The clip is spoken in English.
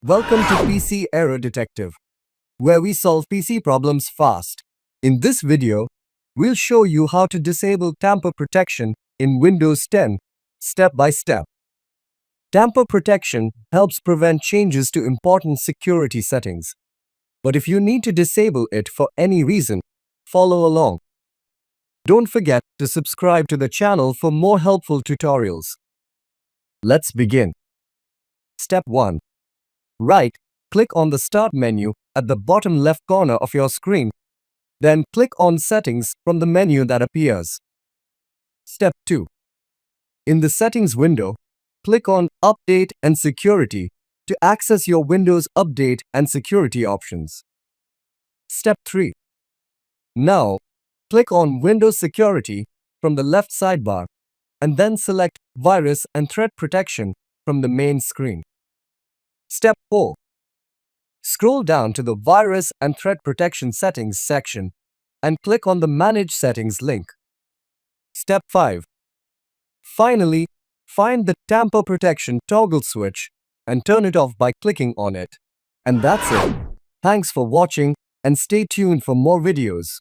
Welcome to PC Error Detective, where we solve PC problems fast. In this video, we'll show you how to disable tamper protection in Windows 10, step by step. Tamper protection helps prevent changes to important security settings. But if you need to disable it for any reason, follow along. Don't forget to subscribe to the channel for more helpful tutorials. Let's begin. Step 1. Right-click on the Start menu at the bottom left corner of your screen. Then click on Settings from the menu that appears. Step 2. In the Settings window, click on Update and Security to access your Windows Update and Security options. Step 3. Now, click on Windows Security from the left sidebar and then select Virus and Threat Protection from the main screen. Step 4. Scroll down to the Virus and Threat Protection Settings section and click on the Manage Settings link. Step 5. Finally, find the Tamper Protection toggle switch and turn it off by clicking on it. And that's it. Thanks for watching and stay tuned for more videos.